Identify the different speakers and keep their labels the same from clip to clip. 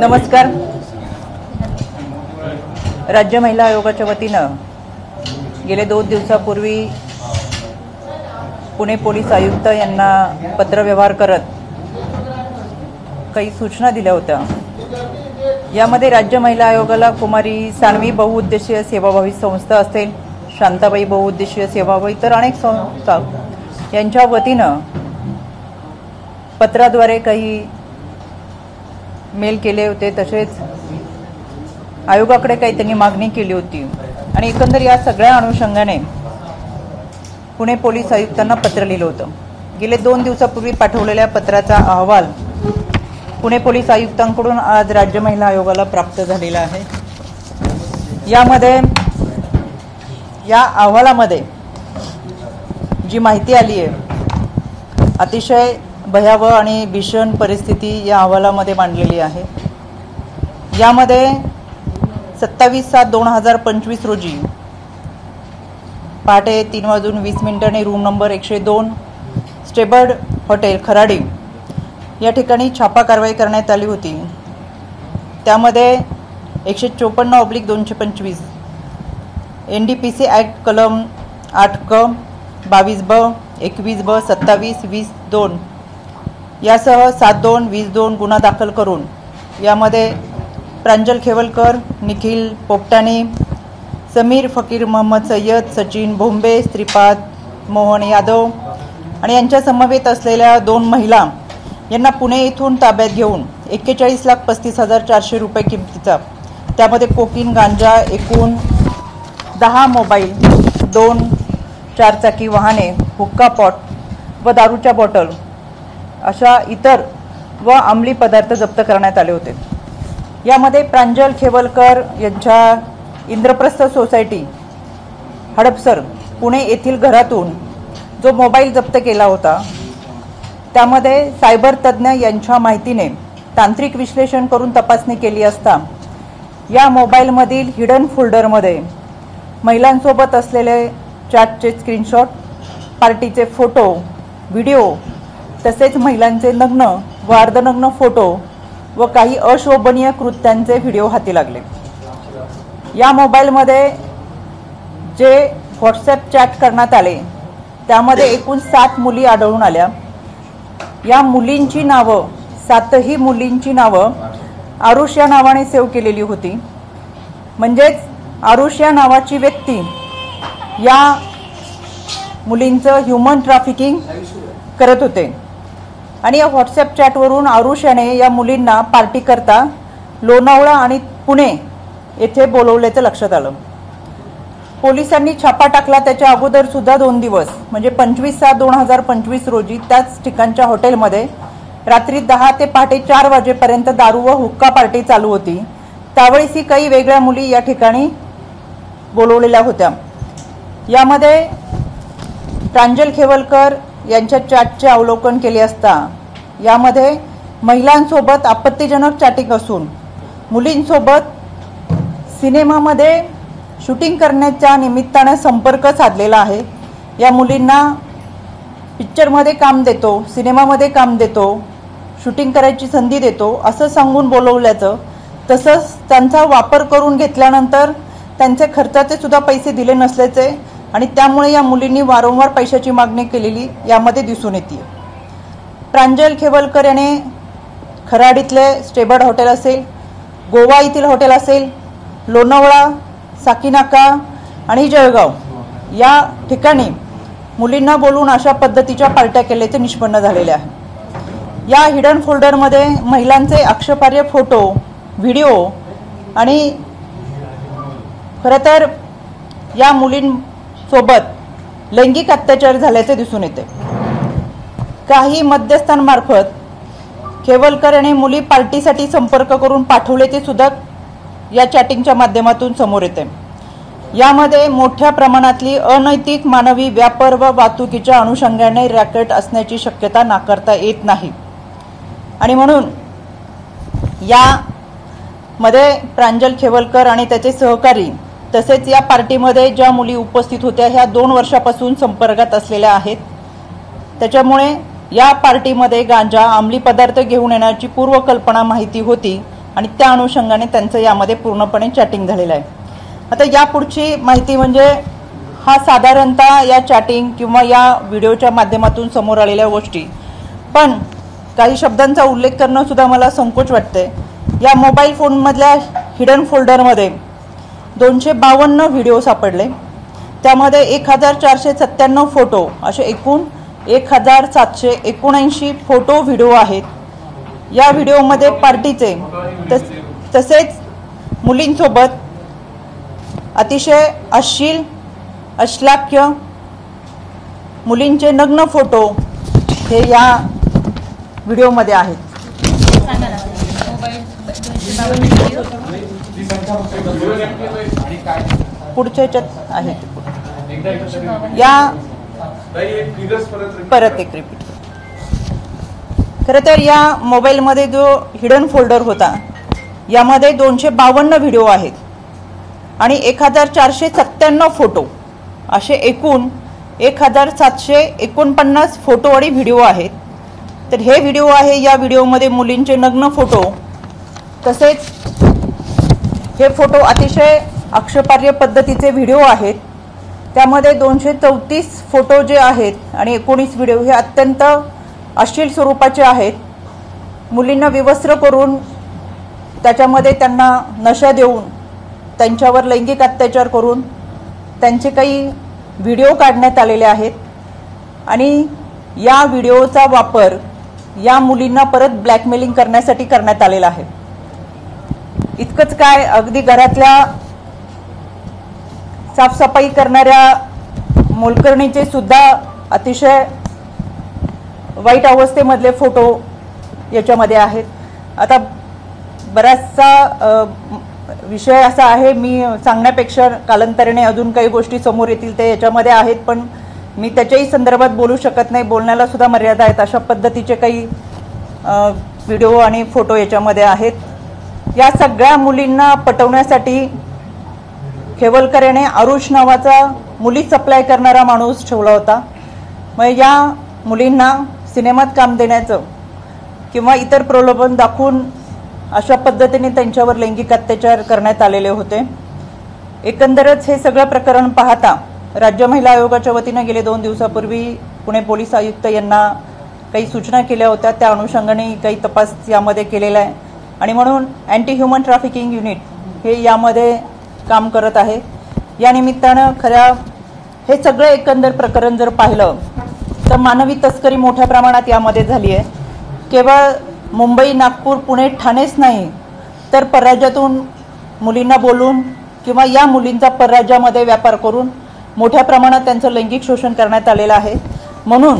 Speaker 1: नमस्कार. राज्य महिला आयोगाच्या वतीनं गेले 2 दिवसापूर्वी पुणे पोलीस आयुक्त यांना पत्रव्यवहार करत काही सूचना दिल्या होत्या. यामध्ये राज्य महिला आयोगाला कुमारी सानवी बहुउद्देशीय सेवाभावी संस्था असेल, शांताबाई बहुउद्देशीय सेवाभावी तर अनेक संस्था यांच्या वतीनं पत्राद्वारे काही मेल केले होते. तसेच आयोगाकडे काही त्यांनी मागणी केली होती आणि एकंदर या सगळ्या अनुषंगाने पुणे पोलीस आयुक्तांना पत्र लिहिलं होतं. गेले 2 दिवसापूर्वी पाठवलेल्या पत्राचा अहवाल पुणे पोलीस आयुक्तांकडून आज राज्य महिला आयोगाला प्राप्त झालेला आहे. यामध्ये या अहवालामध्ये जी माहिती आली आहे अतिशय भयावह आणि भीषण परिस्थिती या अहवालामध्ये मांडलेली आहे. यामध्ये 27/7/2025 रोजी पहाटे 3:20 रूम नंबर 102 स्टेबर्ड हॉटेल खराडी या ठिकाणी छापा कारवाई करण्यात आली होती. त्यामध्ये 154/225 NDPC ॲक्ट कलम 8क 22ब 21ब 27 20-2 यासह 7-2-20-2 गुन्हा दाखल करून यामध्ये प्रांजल खेवलकर, निखिल पोपटाने, समीर फकीर मोहम्मद सय्यद, सचिन भोंबे, श्रीपाद मोहन यादव आणि यांच्या समवेत असलेल्या 2 महिला यांना पुणे येथून ताब्यात घेऊन 41,35,400 रुपये किमतीचा, त्यामध्ये कोकीन, गांजा, एकूण 10 मोबाईल, 2 चारचाकी वाहने, हुक्का पॉट व दारूच्या बॉटल अशा इतर व अंमली पदार्थ जप्त करण्यात आले होते. यामध्ये प्रांजल खेवलकर यांच्या इंद्रप्रस्थ सोसायटी हडपसर पुणे येथील घरातून जो मोबाईल जप्त केला होता त्यामध्ये सायबर तज्ज्ञ यांच्या माहितीने तांत्रिक विश्लेषण करून तपासणी केली असता या मोबाईलमधील हिडन फोल्डरमध्ये महिलांसोबत असलेले चॅटचे स्क्रीनशॉट, पार्टीचे फोटो, व्हिडिओ तसेच महिलांचे नग्न व अर्धनग्न फोटो व काही अशोभनीय कृत्यांचे व्हिडिओ हाती लागले. या मोबाईलमध्ये जे व्हॉट्सॲप चॅट करण्यात आले त्यामध्ये एकूण 7 मुली आढळून आल्या. या मुलींची नावं 7ही मुलींची नावं आरुष या नावाने सेव्ह केलेली होती. म्हणजेच आरुष या नावाची व्यक्ती या मुलींचं ह्युमन ट्रॅफिकिंग करत होते आणि या व्हॉट्सॲप चॅटवरून आरुष याने या मुलींना पार्टी करता लोणावळा आणि पुणे येथे बोलवल्याचं लक्षात आलं. पोलिसांनी छापा टाकला त्याच्या अगोदर सुद्धा 2 दिवस म्हणजे 25/7/2025 रोजी त्याच ठिकाणच्या हॉटेलमध्ये रात्री 10 ते पहाटे 4 वाजेपर्यंत दारू व हुक्का पार्टी चालू होती. त्यावेळेसही काही वेगळ्या मुली या ठिकाणी बोलवलेल्या होत्या. यामध्ये प्रांजल खेवलकर यांच्या चॅटचे अवलोकन केले असता यामध्ये महिलांसोबत आपत्तीजनक चॅटिंग असून मुलींसोबत सिनेमामध्ये शूटिंग करण्याच्या निमित्ताने संपर्क साधलेला आहे. या मुलींना पिक्चरमध्ये काम देतो, सिनेमामध्ये काम देतो, शूटिंग करायची संधी देतो असं सांगून बोलवल्याचं, तसंच त्यांचा वापर करून घेतल्यानंतर त्यांचे खर्चाचे सुद्धा पैसे दिले नसल्याचे आणि त्यामुळे या मुलींनी वारंवार पैशाची मागणी केलेली यामध्ये दिसून येते. प्रांजल खेवलकर याने खराडीतले स्टेबर्ड हॉटेल असेल, गोवा येथील हॉटेल असेल, लोणावळा, साकीनाका आणि जळगाव या ठिकाणी मुलींना बोलून अशा पद्धतीच्या पार्ट्या केल्याचे निष्पन्न झालेले आहे. या हिडन फोल्डरमध्ये महिलांचे आक्षेपार्ह फोटो, व्हिडिओ आणि खरं तर या मुलींसोबत लैंगिक अत्याचार झाल्याचे दिसून येते. काही मध्यस्थांमार्फत खेवलकर यांनी मुली पार्टीसाठी संपर्क करून पाठवल्याचे सुद्धा या चॅटिंगच्या माध्यमातून समोर येते. यामध्ये मोठ्या प्रमाणातली अनैतिक मानवी व्यापार व वाहतुकीच्या अनुषंगाने रॅकेट असण्याची शक्यता नाकारता येत नाही आणि म्हणून यामध्ये प्रांजल खेवलकर आणि त्याचे सहकारी तसेच या पार्टीमध्ये ज्या मुली उपस्थित होत्या ह्या 2 वर्षापासून संपर्कात असलेल्या आहेत. त्याच्यामुळे या पार्टीमध्ये गांजा अंमली पदार्थ घेऊन येण्याची पूर्वकल्पना माहिती होती आणि त्या अनुषंगाने त्यांचं यामध्ये पूर्णपणे चॅटिंग झालेलं आहे। आता या पुढची माहिती म्हणजे हा साधारणतः या चॅटिंग किंवा या व्हिडिओच्या माध्यमातून समोर आलेल्या गोष्टी, पण काही शब्दांचा उल्लेख करणं सुद्धा मला संकोच वाटते। या मोबाईल फोनमधल्या हिडन फोल्डरमध्ये 252 व्हिडिओ सापडले, त्यामध्ये 1497 फोटो असे एकूण 1779 फोटो व्हिडिओ आहेत। या व्हिडिओमध्ये पार्टीचे तसेच मुलींसोबत अतिशय अश्लील अश्लाघ्य मुलींचे नग्न फोटो हे या व्हिडिओमध्ये आहेत। पुढच्या ह्याच्यात आहे या परत एक रिपीट। खरं तर या मोबाईलमध्ये जो हिडन फोल्डर होता यामध्ये 252 व्हिडिओ आहेत आणि 1497 फोटो असे एकूण 1749 फोटो आणि व्हिडिओ आहेत। तर हे व्हिडिओ आहे, या व्हिडिओमध्ये मुलींचे नग्न फोटो, तसेच हे फोटो अतिशय आक्षेपार्ह पद्धतीचे व्हिडिओ आहेत। त्यामध्ये 234 फोटो जे आहेत आणि 19 व्हिडिओ हे अत्यंत अश्लील स्वरूपाचे आहेत। मुलींना विवस्त्र करून त्याच्यामध्ये त्यांना नशा देऊन त्यांच्यावर लैंगिक अत्याचार करून त्यांचे काही व्हिडिओ काढण्यात आलेले आहेत आणि या व्हिडिओचा वापर या मुलींना परत ब्लॅकमेलिंग करण्यासाठी करण्यात आलेला आहे। इतकंच काय, अगदी घरातल्या साफसफाई करणाऱ्या मोलकरणीचे सुद्धा अतिशय वाईट अवस्थेमधले फोटो याच्यामध्ये आहेत। आता बराचसा विषय असा आहे, मी सांगण्यापेक्षा कालांतराने अजून काही गोष्टी समोर येतील ते याच्यामध्ये आहेत, पण मी त्याच्याही संदर्भात बोलू शकत नाही, बोलण्याला सुद्धा मर्यादा आहेत। अशा पद्धतीचे काही व्हिडिओ आणि फोटो याच्यामध्ये आहेत। या सगळ्या मुलींना पटवण्यासाठी खेवलकर याने आरुष नावाचा मुली सप्लाय करणारा माणूस ठेवला होता। मग या मुलींना सिनेमात काम देण्याचं किंवा इतर प्रलोभन दाखवून अशा पद्धतीने त्यांच्यावर लैंगिक अत्याचार करण्यात आलेले होते। एकंदरच हे सगळं प्रकरण पाहता राज्य महिला आयोगाच्या वतीने गेले 2 दिवसापूर्वी पुणे पोलीस आयुक्त यांना काही सूचना केल्या होत्या, त्या अनुषंगाने काही तपास यामध्ये केलेला आहे आणि म्हणून अँटी ह्युमन ट्रॅफिकिंग युनिट हे यामध्ये काम करत आहे। या निमित्तानं हे सगळं एकंदर प्रकरण जर पाहिलं तर मानवी तस्करी मोठ्या प्रमाणात यामध्ये झाली आहे। केवळ मुंबई, नागपूर, पुणे, ठाणेच नाही तर परराज्यातून मुलींना बोलून किंवा या मुलींचा परराज्यामध्ये व्यापार करून मोठ्या प्रमाणात त्यांचं लैंगिक शोषण करण्यात आलेलं आहे। म्हणून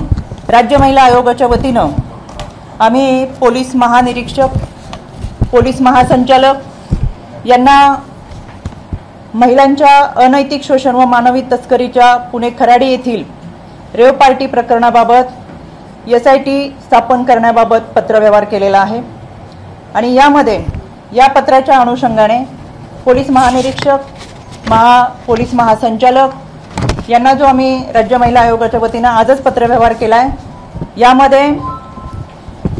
Speaker 1: राज्य महिला आयोगाच्या वतीनं आम्ही पोलीस महानिरीक्षक, पोलीस महासंचालक यांना महिलांच्या अनैतिक शोषण व मानवी तस्करीच्या पुणे खराडी येथील रेव पार्टी प्रकरणाबाबत SIT स्थापन करण्याबाबत पत्रव्यवहार केलेला आहे आणि यामध्ये या पत्राच्या अनुषंगाने पोलीस महानिरीक्षक, पोलीस महासंचालक यांना जो आम्ही राज्य महिला आयोगाच्या वतीनं आजच पत्रव्यवहार केला आहे, यामध्ये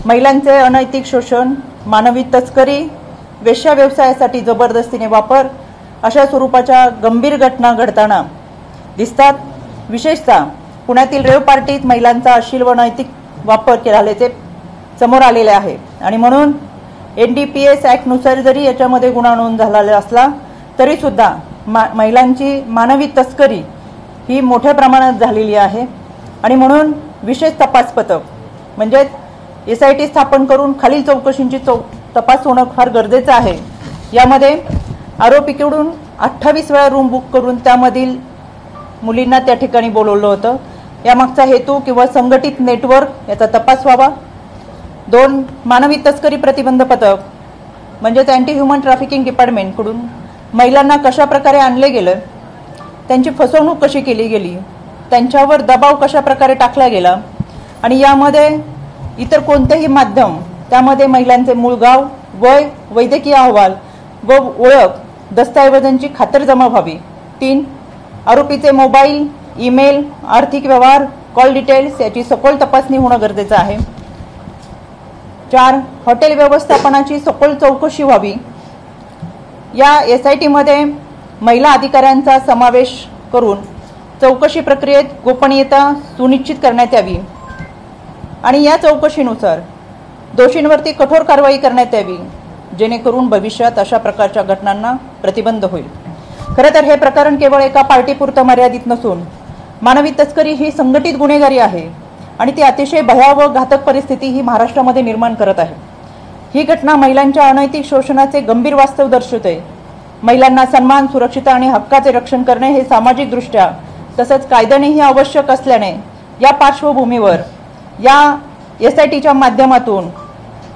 Speaker 1: महिलांचे अनैतिक शोषण, मानवी तस्करी, वेश्या व्यवसायासाठी जबरदस्तीने वापर अशा स्वरूपाच्या गंभीर घटना घडताना दिसतात। विशेषतः पुण्यातील रेव पार्टीत महिलांचा अश्लील व अनैतिक वापर केल्याचे समोर आलेले आहे आणि म्हणून NDPS ॲक्टनुसार जरी याच्यामध्ये गुन्हा नोंद झालेला असला तरी सुद्धा महिलांची मानवी तस्करी ही मोठ्या प्रमाणात झालेली आहे आणि म्हणून विशेष तपास पथक म्हणजे SIT स्थापन करून खालील चौकशींची तपास होणं फार गरजेचं आहे। यामध्ये आरोपीकडून 28 वेळा रूम बुक करून त्यामधील मुलींना त्या ठिकाणी बोलवलं होतं। यामागचा हेतू किंवा संघटित नेटवर्क याचा तपास व्हावा। 2 मानवी तस्करी प्रतिबंध पथक म्हणजेच अँटी ह्युमन ट्रॅफिकिंग डिपार्टमेंटकडून महिलांना कशा प्रकारे आणले गेलं, त्यांची फसवणूक कशी केली गेली, त्यांच्यावर दबाव कशा प्रकारे टाकला गेला आणि यामध्ये इतर कोणतेही माध्यम त्यामध्ये महिलांचे मूळ गाव, वय, वैद्यकीय अहवाल व ओळख दस्तऐवजांची खातरजमा व्हावी। 3 आरोपीचे मोबाईल, ईमेल, आर्थिक व्यवहार, कॉल डिटेल्स याची सखोल तपासणी होणं गरजेचं आहे। 4. हॉटेल व्यवस्थापनाची सखोल चौकशी व्हावी। या SIT मध्ये महिला अधिकाऱ्यांचा समावेश करून चौकशी प्रक्रियेत गोपनीयता सुनिश्चित करण्यात यावी आणि या चौकशीनुसार दोषींवरती कठोर कारवाई करण्यात यावी, जेणेकरून भविष्यात अशा प्रकारच्या घटनांना प्रतिबंध होईल। खरं तर हे प्रकरण केवळ एका पार्टीपुरतं मर्यादित नसून मानवी तस्करी ही संघटित गुन्हेगारी आहे आणि ती अतिशय भयावह घातक परिस्थिती ही महाराष्ट्रामध्ये निर्माण करत आहे। ही घटना महिलांच्या अनैतिक शोषणाचे गंभीर वास्तव दर्शवते। महिलांना सन्मान, सुरक्षितता आणि हक्काचे रक्षण करणे हे सामाजिकदृष्ट्या तसंच कायद्यानेही आवश्यक असल्याने या पार्श्वभूमीवर या SITच्या माध्यमातून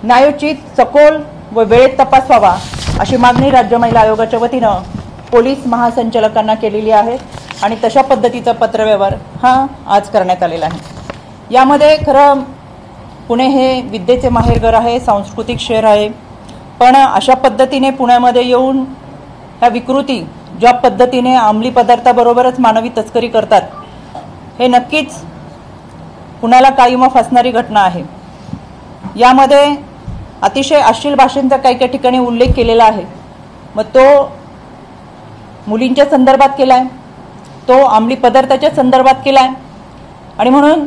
Speaker 1: न्यायोचित, सखोल व वेळेत तपास व्हावा अशी मागणी राज्य महिला आयोगाच्या वतीनं पोलीस महासंचालकांना केलेली आहे आणि तशा पद्धतीचा पत्रव्यवहार हा आज करण्यात आलेला आहे। यामध्ये खरं पुणे हे विद्येचे माहेरघर आहे, सांस्कृतिक शहर आहे, पण अशा पद्धतीने पुण्यामध्ये येऊन ह्या विकृती ज्या पद्धतीने अंमली पदार्थाबरोबरच मानवी तस्करी करतात हे नक्कीच कुणाला कायम फसणारी घटना आहे। यामध्ये अतिशय अश्लील भाषांचा काही ठिकाणी उल्लेख केलेला आहे, मग तो मुलींच्या संदर्भात केलाय, तो अंमली पदार्थाच्या संदर्भात केलाय आणि म्हणून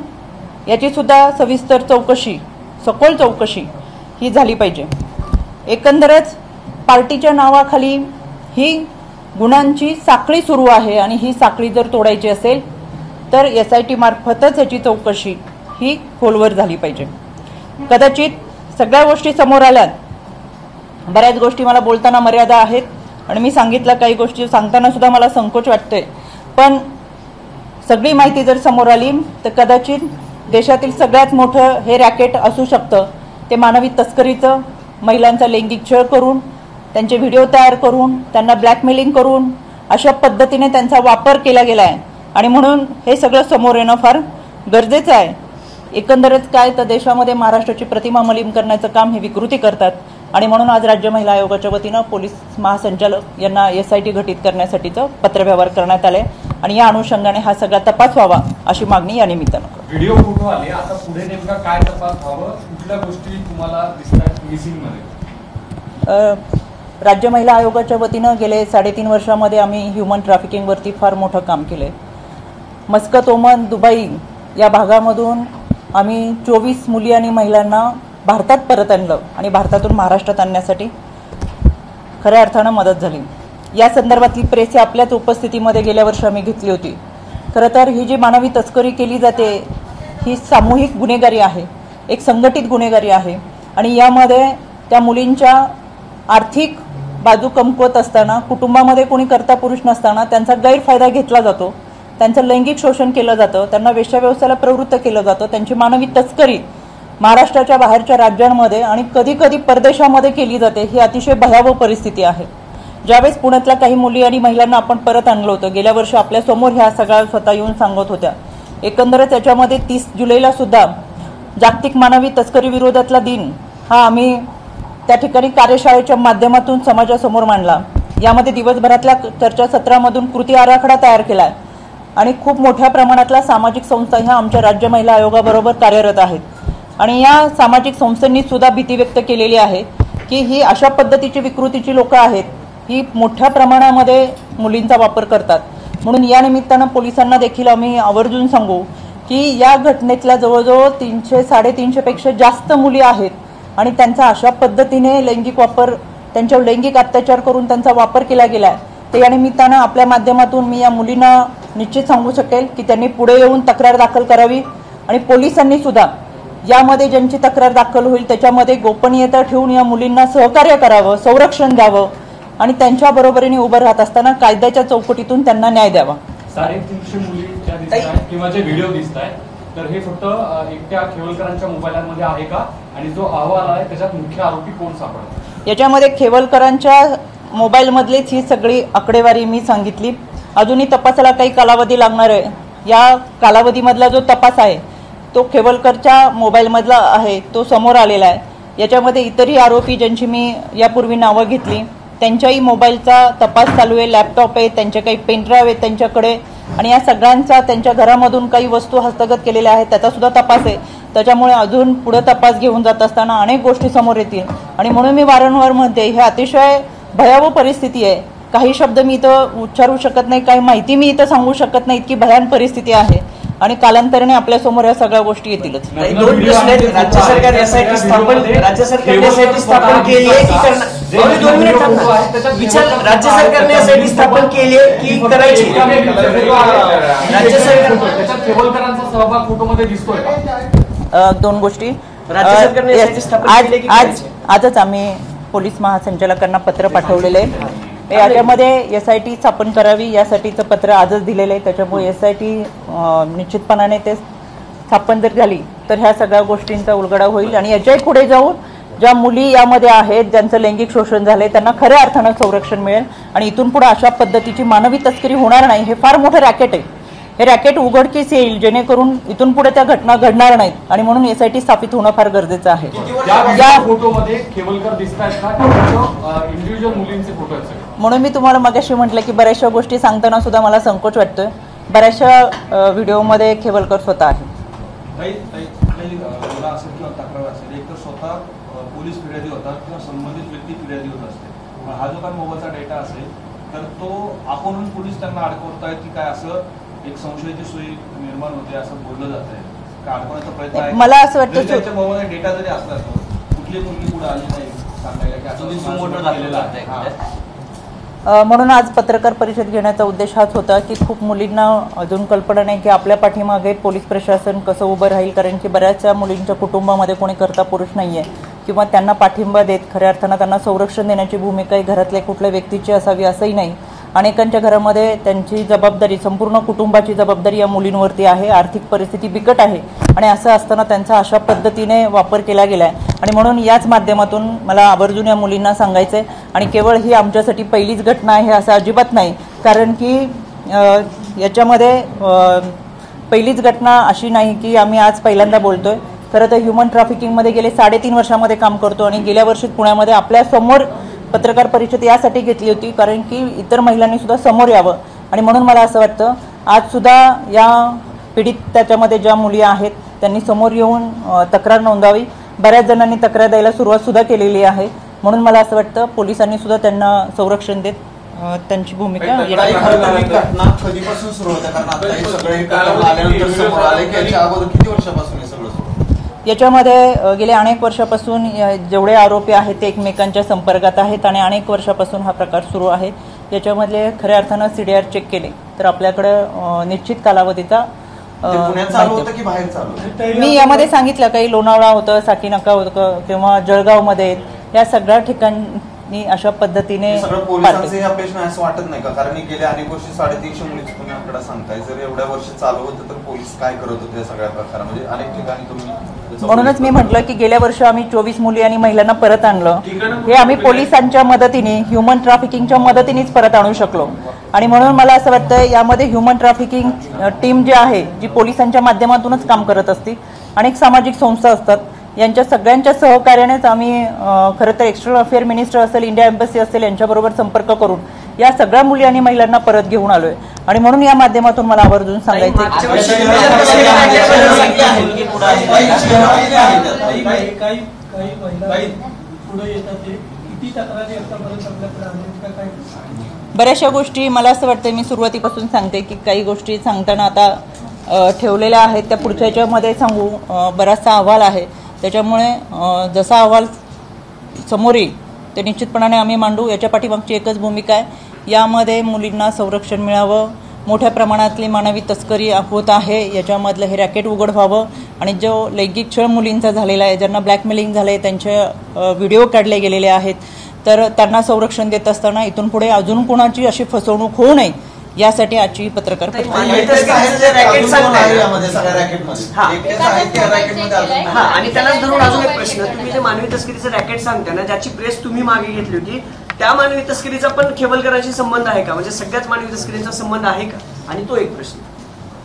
Speaker 1: याची सुद्धा सविस्तर चौकशी, सखोल चौकशी ही झाली पाहिजे। एकंदरच पार्टीच्या नावाखाली ही गुन्ह्यांची साखळी सुरू आहे आणि ही साखळी जर तोडायची असेल तर SIT मार्फतच याची चौकशी ही खोलवर झाली पाहिजे। कदाचित सगळ्या गोष्टी समोर आल्यात, बऱ्याच गोष्टी मला बोलताना मर्यादा आहेत आणि मी सांगितलं काही गोष्टी सांगताना सुद्धा मला संकोच वाटतोय, पण सगळी माहिती जर समोर आली तर कदाचित देशातील सगळ्यात मोठं हे रॅकेट असू शकतं ते मानवी तस्करीचं। महिलांचा लैंगिक छळ करून, त्यांचे व्हिडिओ तयार करून, त्यांना ब्लॅकमेलिंग करून अशा पद्धतीने त्यांचा वापर केला गेला आहे आणि म्हणून हे सगळं समोर येणं फार गरजेचं आहे। एकंदरच काय तर देशामध्ये महाराष्ट्राची प्रतिमा मलिन करण्याचं काम हे विकृती करतात आणि म्हणून आज राज्य महिला आयोगाच्या वतीनं पोलीस महासंचालक यांना SIT घटित करण्यासाठीचं पत्रव्यवहार करण्यात आले आणि या अनुषंगाने हा सगळा तपास व्हावा अशी मागणी या निमित्तानं।
Speaker 2: व्हिडिओ फोटो आले, आता पुढे नेमका काय तपास व्हावं, कुठल्या गोष्टी तुम्हाला दिसतात मिसिंग मध्ये?
Speaker 1: राज्य महिला आयोगाच्या वतीनं गेले 3.5 वर्षामध्ये आम्ही ह्युमन ट्रॅफिकिंगवरती फार मोठं काम केलं आहे। मस्कत, ओमान, दुबई या भागामधून आम्ही 24 मुली आणि महिलांना भारतात परत आणलं आणि भारतातून महाराष्ट्रात आणण्यासाठी खऱ्या अर्थानं मदत झाली। या संदर्भातली प्रेस आपल्याच उपस्थितीमध्ये गेल्या वर्षी आम्ही घेतली होती। खरं तर ही जी मानवी तस्करी केली जाते ही सामूहिक गुन्हेगारी आहे, एक संघटित गुन्हेगारी आहे आणि यामध्ये त्या मुलींच्या आर्थिक बाजू कमकुवत असताना, कुटुंबामध्ये कोणी कर्ता पुरुष नसताना त्यांचा गैरफायदा घेतला जातो, त्यांचं लैंगिक शोषण केलं जातं, त्यांना वेश्याव्यवसायाला प्रवृत्त केलं जातं, त्यांची मानवी तस्करी महाराष्ट्राच्या बाहेरच्या राज्यांमध्ये आणि कधी कधी परदेशामध्ये केली जाते। ही अतिशय भयावह परिस्थिती आहे। ज्यावेळेस पुण्यातल्या काही मुली आणि महिलांना आपण परत आणलं होतं, गेल्या वर्षी आपल्या समोर ह्या सगळ्या स्वतः येऊन सांगत होत्या। एकंदरच त्याच्यामध्ये 30 जुलैला सुद्धा जागतिक मानवी तस्करी विरोधातला दिन हा आम्ही त्या ठिकाणी कार्यशाळेच्या माध्यमातून समाजासमोर मांडला। यामध्ये दिवसभरातल्या चर्चासत्रामधून कृती आराखडा तयार केलाय आणि खूप मोठ्या प्रमाणातल्या सामाजिक संस्था ह्या आमच्या राज्य महिला आयोगाबरोबर कार्यरत आहेत आणि या सामाजिक संस्थांनी सुद्धा भीती व्यक्त केलेली आहे की ही अशा पद्धतीची विकृतीची लोक आहेत, ही मोठ्या प्रमाणामध्ये मुलींचा वापर करतात। म्हणून या निमित्तानं पोलिसांना देखील आम्ही आवर्जून सांगू की या घटनेतल्या जवळजवळ 300-350 पेक्षा जास्त मुली आहेत आणि त्यांचा अशा पद्धतीने लैंगिक वापर, त्यांच्यावर लैंगिक अत्याचार करून त्यांचा वापर केला गेला आहे। तर या निमित्तानं आपल्या माध्यमातून मी या मुलींना निश्चित सांगू शकेल की त्यांनी पुढे येऊन तक्रार दाखल करावी आणि पोलिसांनी सुद्धा यामध्ये ज्यांची तक्रार दाखल होईल त्याच्यामध्ये गोपनीयता ठेवून या मुलींना सहकार्य करावं, संरक्षण द्यावं आणि त्यांच्या बरोबरीने उभं राहत असताना कायद्याच्या चौकटीतून त्यांना न्याय द्यावा।
Speaker 2: 350 मुली ज्या दिसतायत किंवा जे व्हिडिओ दिसतायत तर हे फक्त एकट्या खेवलकरांच्या मोबाईलमध्ये आहे का आणि जो अहवाल आहे त्याच्यात मुख्य आरोपी कोण सापडला?
Speaker 1: याच्यामध्ये खेवलकरांच्या मोबाईलमधलीच ही सगळी आकडेवारी मी सांगितली। अजूनही तपासाला काही कालावधी लागणार आहे। या कालावधीमधला जो तपास आहे तो खेवलकरच्या मोबाईलमधला आहे, तो समोर आलेला आहे। याच्यामध्ये इतरही आरोपी ज्यांची मी यापूर्वी नावं घेतली त्यांच्याही मोबाईलचा तपास चालू आहे, लॅपटॉप आहे, त्यांचे काही पेनड्राईव्ह आहेत त्यांच्याकडे आणि या सगळ्यांचा त्यांच्या घरामधून काही वस्तू हस्तगत केलेल्या आहेत त्याचा सुद्धा तपास आहे त्याच्यामुळे अजून पुढे तपास घेऊन जात असताना अनेक गोष्टी समोर येतील आणि म्हणून मी वारंवार म्हणते हे अतिशय भयावह परिस्थिती आहे. काही शब्द मी इथं उच्चारू शकत नाही, काही माहिती मी इथं सांगू शकत नाही, इतकी भयान परिस्थिती आहे आणि कालांतराने आपल्यासमोर या सगळ्या गोष्टी येतीलच.
Speaker 3: दोन प्रश्न आहेत. राज्य सरकार एसआयटी स्थापन केली आहे की राज्य सरकारने एसआयटी स्थापन केली आहे की करायची? राज्य सरकार
Speaker 2: त्याच्यात केवलकरांचा सहभाग फोटोमध्ये दिसतोय.
Speaker 1: दोन गोष्टी.
Speaker 3: राज्य सरकारने एसआयटी स्थापन केली की
Speaker 1: आजच आम्ही पोलीस महासंचालकांना पत्र पाठवलेलं आहे. याच्यामध्ये एसआयटी स्थापन करावी यासाठीचं पत्र आजच दिलेलं आहे. त्याच्यामुळे एसआयटी निश्चितपणाने ते स्थापन जर झाली तर ह्या सगळ्या गोष्टींचा उलगडा होईल आणि याच्याही पुढे जाऊन ज्या मुली यामध्ये आहेत ज्यांचं लैंगिक शोषण झालंय त्यांना खऱ्या अर्थानं संरक्षण मिळेल आणि इथून पुढे अशा पद्धतीची मानवी तस्करी होणार नाही. हे फार मोठं रॅकेट आहे. हे रॅकेट उघडकीस येईल जेणेकरून इथून पुढे त्या घटना घडणार नाहीत आणि म्हणून एसआयटी स्थापित होणं फार गरजेचं आहे.
Speaker 2: या फोटोमध्ये केवलकर दिसतायत का इंडिव्हिज्युअल मुलींचे फोटो आहेत?
Speaker 1: म्हणून मी तुम्हाला मगाशी म्हटलं की बऱ्याचशा गोष्टी सांगताना सुद्धा मला संकोच वाटतोय. बऱ्याचशा व्हिडिओमध्ये केवलकर स्वतः आहे.
Speaker 4: असेल किंवा तक्रार असेल एक तर स्वतः पोलीस फिर्यादी होतात किंवा संबंधित व्यक्ती फिर्यादी होत असते. हा जो काही मोबाईलचा डेटा असेल तर तो आपण पोलीस त्यांना अडकवतायत की काय असं एक संशयाची सोय निर्माण होते असं बोललं जात आहे का? अडकवण्याचा प्रयत्न आहे?
Speaker 1: मला असं वाटतं
Speaker 4: त्यांच्या मोबाईलचा डेटा जरी असला तो कुठली मुलगी पुढे आली नाही सांगायला की असं
Speaker 1: म्हणून आज पत्रकार परिषद घेण्याचा उद्देश हाच होता की खूप मुलींना अजून कल्पना नाही की आपल्या पाठीमागे पोलीस प्रशासन कसं उभं राहील. कारण की बऱ्याचशा मुलींच्या कुटुंबामध्ये कोणी कर्ता पुरुष नाही आहे किंवा त्यांना पाठिंबा देत खऱ्या अर्थानं त्यांना संरक्षण देण्याची भूमिका घरातल्या कुठल्या व्यक्तीची असावी असंही नाही. अनेकांच्या घरामध्ये त्यांची जबाबदारी संपूर्ण कुटुंबाची जबाबदारी या मुलींवरती आहे. आर्थिक परिस्थिती बिकट आहे आणि असं असताना त्यांचा अशा पद्धतीने वापर केला गेला आहे आणि म्हणून याच माध्यमातून मला आवर्जून या मुलींना सांगायचं आहे आणि केवळ ही आमच्यासाठी पहिलीच घटना आहे असं अजिबात नाही. कारण की याच्यामध्ये पहिलीच घटना अशी नाही की आम्ही आज पहिल्यांदा बोलतोय. खरं तर ह्युमन ट्रॅफिकिंगमध्ये गेले 3.5 वर्षामध्ये काम करतो आणि गेल्या वर्षी पुण्यामध्ये आपल्यासमोर पत्रकार परिषद यासाठी घेतली होती कारण की इतर महिलांनी सुद्धा समोर यावं आणि म्हणून मला असं वाटतं आज सुद्धा या पीडित त्याच्यामध्ये ज्या मुली आहेत त्यांनी समोर येऊन तक्रार नोंदवावी. बऱ्याच जणांनी तक्रार द्यायला सुरुवात सुद्धा केलेली आहे. म्हणून मला असं वाटतं पोलिसांनी सुद्धा त्यांना संरक्षण देत त्यांची भूमिका.
Speaker 5: घटना कधीपासून सुरू होत्या? कारण आता हे सगळे आल्यानंतर समोर आले की याच्या अगोदर किती वर्षापासून हे सगळं सुरू?
Speaker 1: याच्यामध्ये गेल्या अनेक वर्षापासून जेवढे आरोपी आहेत ते एकमेकांच्या संपर्कात आहेत आणि अनेक वर्षापासून हा प्रकार सुरू आहे. याच्यामधले खऱ्या अर्थानं CDR चेक केले तर आपल्याकडे निश्चित कालावधीचा मी यामध्ये सांगितलं काही लोणावळा होतं, साकीनाका होतं किंवा जळगावमध्ये या सगळ्या ठिकाणी अशा पद्धतीने
Speaker 5: पोलिसांचे अपयश नाही असं वाटत नाही का? कारण गेल्या अनेक वर्षी 350 मुलीच तुम्ही आकडा सांगताय. जर एवढ्या वर्ष चालू होतं तर पोलीस काय करत होते या सगळ्या प्रकारामध्ये? अनेक ठिकाणी तुम्ही
Speaker 1: म्हणूनच मी म्हटलं की गेल्या वर्षी आम्ही 24 मुली आणि महिलांना परत आणलं. हे आम्ही पोलिसांच्या मदतीने ह्युमन ट्रॅफिकिंगच्या मदतीनेच परत आणू शकलो आणि म्हणून मला असं वाटतं यामध्ये ह्युमन ट्रॅफिकिंग टीम जी आहे जी पोलिसांच्या माध्यमातूनच काम करत असते. अनेक सामाजिक संस्था असतात यांच्या सगळ्यांच्या सहकार्यानेच आम्ही खरं तर एक्सटर्नल अफेअर मिनिस्टर असेल, इंडिया एम्बसी असेल यांच्याबरोबर संपर्क करून या सगळ्या मुली आणि महिलांना परत घेऊन आलोय आणि म्हणून या माध्यमातून मला आवर्जून सांगायचं बऱ्याचशा गोष्टी मला असं वाटतं मी सुरुवातीपासून सांगते की काही गोष्टी सांगताना आता ठेवलेल्या आहेत त्या पुढच्या याच्यामध्ये सांगू. बराचसा अहवाल आहे त्याच्यामुळे जसा अहवाल समोर येईल ते निश्चितपणाने आम्ही मांडू. याच्या पाठीमागची एकच भूमिका आहे, यामध्ये मुलींना संरक्षण मिळावं. मोठ्या प्रमाणातली मानवी तस्करी होत आहे, याच्यामधलं हे रॅकेट उघड व्हावं आणि जो लैंगिक छळ मुलींचा झालेला आहे, ज्यांना ब्लॅकमेलिंग झालं आहे, त्यांचे व्हिडिओ काढले गेलेले आहेत तर त्यांना संरक्षण देत असताना इथून पुढे अजून कोणाची अशी फसवणूक होऊ नये यासाठी आजची पत्रकार
Speaker 3: आणि त्यालाच धरून अजून एक प्रश्न, तुम्ही जे मानवी तस्करीचं रॅकेट सांगता ना ज्याची प्रेस तुम्ही मागे घेतली होती त्या मानवी तस्करीचा पण केवलकरांशी संबंध आहे का? म्हणजे सगळ्याच मानवी तस्करीचा संबंध आहे का? आणि तो एक प्रश्न.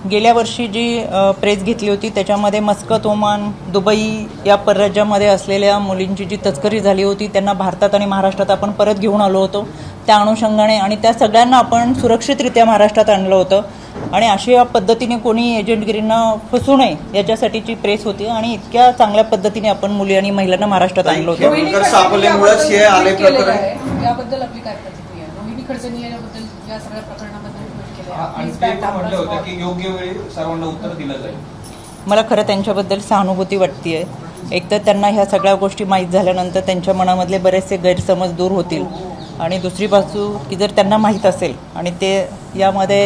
Speaker 1: गेल्या वर्षी जी प्रेस घेतली होती त्याच्यामध्ये मस्कत, ओमान, दुबई या परराज्यामध्ये असलेल्या मुलींची जी तस्करी झाली होती त्यांना भारतात आणि महाराष्ट्रात आपण परत घेऊन आलो होतो. त्या अनुषंगाने आणि त्या सगळ्यांना आपण सुरक्षितरित्या महाराष्ट्रात आणलं होतं आणि अशा पद्धतीने कोणी एजंटगिरींना फसू नये याच्यासाठीची प्रेस होती आणि इतक्या चांगल्या पद्धतीने आपण मुली आणि महिलांना महाराष्ट्रात आणलं होतं.
Speaker 5: केवलकर सापडल्यामुळेच हे आले प्रकरण.
Speaker 6: याबद्दल आपली काय प्रतिक्रिया? रोहिणी खडसेंनी याबद्दल या सगळ्या प्रकरणाबद्दल ट्विट केलं
Speaker 4: आणि ते पण म्हटलं होतं की योग्य वेळी सर्वांना उत्तर दिलं जाईल.
Speaker 1: मला खरं त्यांच्याबद्दल सहानुभूती वाटते. एक तर त्यांना ह्या सगळ्या गोष्टी माहीत झाल्यानंतर त्यांच्या मनामधले बरेचसे गैरसमज दूर होतील आणि दुसरी बाजू की जर त्यांना माहीत असेल आणि ते यामध्ये